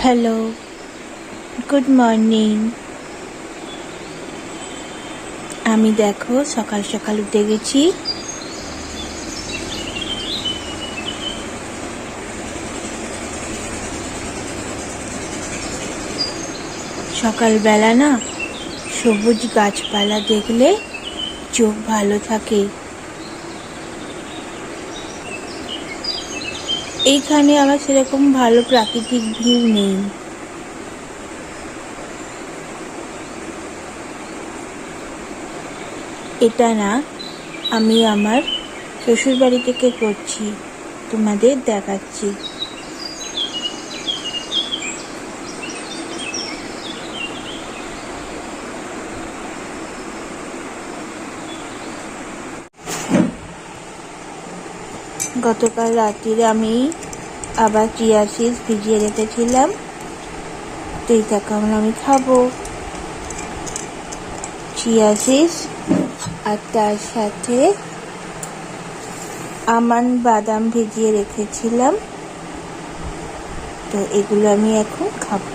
Hello, good morning. আমি দেখো সকাল সকাল উঠে গেছি। সকালবেলা না সবুজ গাছপালা দেখলে চোখ ভালো থাকে। এইখানে আবার সেরকম ভালো প্রাকৃতিক ভিউ নেই। এটা না আমি আমার শ্বশুর বাড়ি থেকে করছি, তোমাদের দেখাচ্ছি। গতকাল রাত্রিরে আমি আবার চিয়া সিডস ভিজিয়ে রেখেছিলাম, তো এটা কেমন আমি খাবো চিয়া সিডস, আর তার সাথে আমন্ড বাদাম ভিজিয়ে রেখেছিলাম, তো এগুলো আমি এখন খাবো।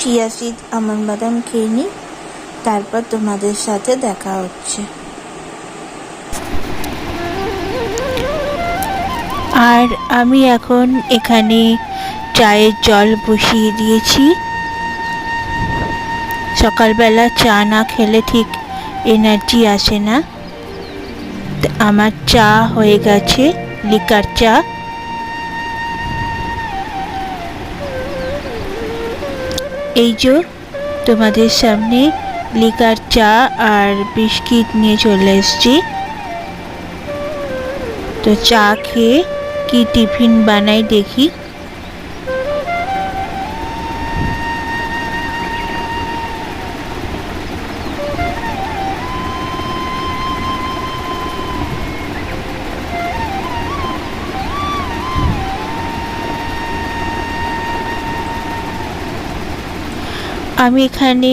চিয়া সিড আমন্ড বাদাম খেয়ে নিই, তারপর তোমাদের সাথে দেখা হচ্ছে। আর আমি এখন এখানে চায়ের জল বসিয়ে দিয়েছি। সকালবেলা চা না খেলে ঠিক এনার্জি আসে না। আমার চা হয়ে গেছে, লিকার চা। এই যে তোমাদের সামনে লিকার চা আর বিস্কিট নিয়ে চলে এসেছি। তো চা খেয়ে কি টিফিন বানাই দেখি। আমি এখানে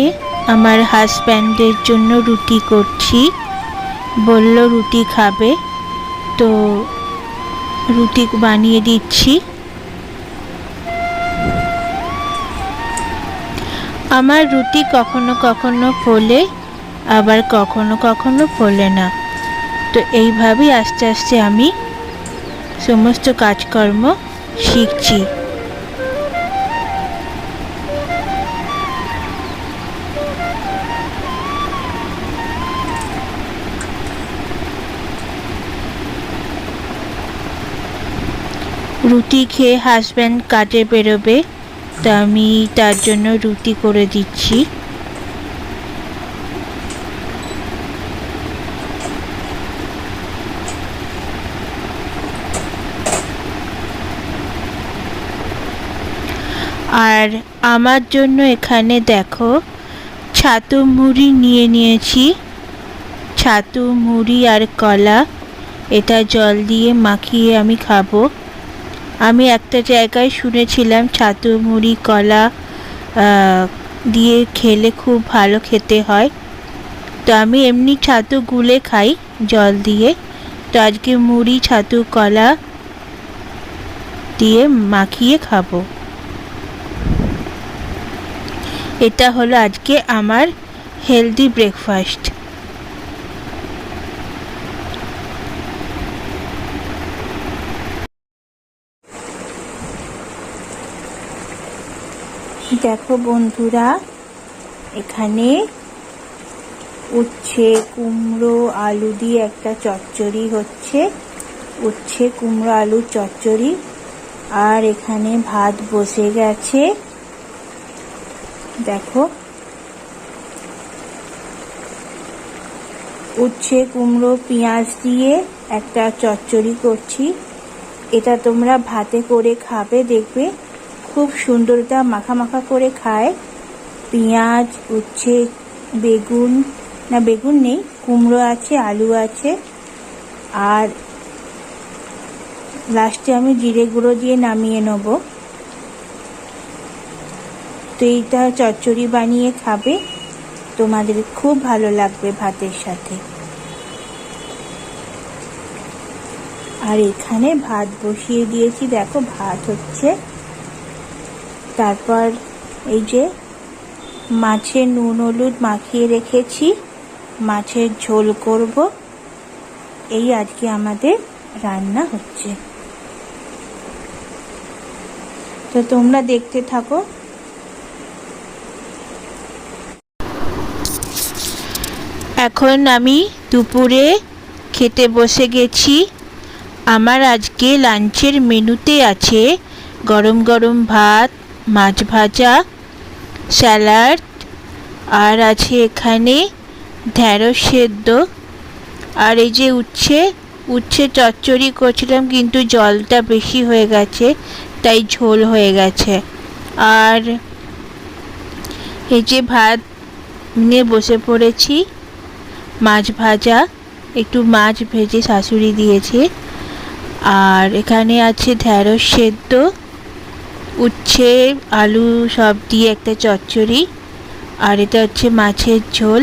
আমার হাজব্যান্ডের জন্য রুটি করছি, বলল রুটি খাবে, তো রুটি বানিয়ে দিচ্ছি। আমার রুটি কখনো কখনো ফোলে, আবার কখনো কখনো ফোলে না। তো এইভাবেই আস্তে আস্তে আমি সমস্ত কাজকর্ম শিখছি। রুটি খেয়ে হাজব্যান্ড কাজে বেরোবে, তো আমি তার জন্য রুটি করে দিচ্ছি। আর আমার জন্য এখানে দেখো ছাতু মুড়ি নিয়ে নিয়েছি। ছাতু মুড়ি আর কলা, এটা জল দিয়ে মাখিয়ে আমি খাবো। আমি একটা জায়গায় শুনেছিলাম ছাতু মুড়ি কলা দিয়ে খেলে খুব ভালো খেতে হয়। তো আমি এমনি ছাতু গুলে খাই জল দিয়ে, তো আজকে মুড়ি ছাতু কলা দিয়ে মাখিয়ে খাবো। এটা হলো আজকে আমার হেলদি ব্রেকফাস্ট। দেখো বন্ধুরা, এখানে উচ্ছে কুমড়ো আলু দিয়ে একটা চচ্চড়ি হচ্ছে, উচ্ছে কুমড়ো আলুর চচ্চড়ি। আর এখানে ভাত বসে গেছে, দেখো উচ্ছে কুমড়ো পেঁয়াজ দিয়ে একটা চচ্চড়ি করছি। এটা তোমরা ভাতে করে খাবে, দেখবে খুব সুন্দর, এটা মাখা মাখা করে খায়। পেঁয়াজ উচ্ছে বেগুন, না বেগুন নেই, কুমড়ো আছে আলু আছে, আর লাস্টে আমি জিরে গুঁড়ো দিয়ে নামিয়ে নেব। তো এইটা চচ্চড়ি বানিয়ে খাবে, তোমাদের খুব ভালো লাগবে ভাতের সাথে। আর এখানে ভাত বসিয়ে দিয়েছি, দেখো ভাত হচ্ছে। তারপর এই যে মাছের নুন হলুদ মাখিয়ে রেখেছি, মাছের ঝোল করব। এই আজকে আমাদের রান্না হচ্ছে। তো তোমরা দেখতে থাকো। এখন আমি দুপুরে খেতে বসে গেছি। আমার আজকে লাঞ্চের মেনুতে আছে গরম গরম ভাত, মাছ ভাজা, স্যালাড, আর আছে এখানে ঢেঁড়স সেদ্ধ, আর এই যে উচ্ছে চচ্চড়ি করছিলাম, কিন্তু জলটা বেশি হয়ে গেছে তাই ঝোল হয়ে গেছে। আর এই যে ভাত নিয়ে বসে পড়েছি, মাছ ভাজা, একটু মাছ ভেজে শাশুড়ি দিয়েছে। আর এখানে আছে ঢেঁড়স সেদ্ধ, উচ্ছে আলু সব দিয়ে একটা চচ্চড়ি, আর এটা হচ্ছে মাছের ঝোল।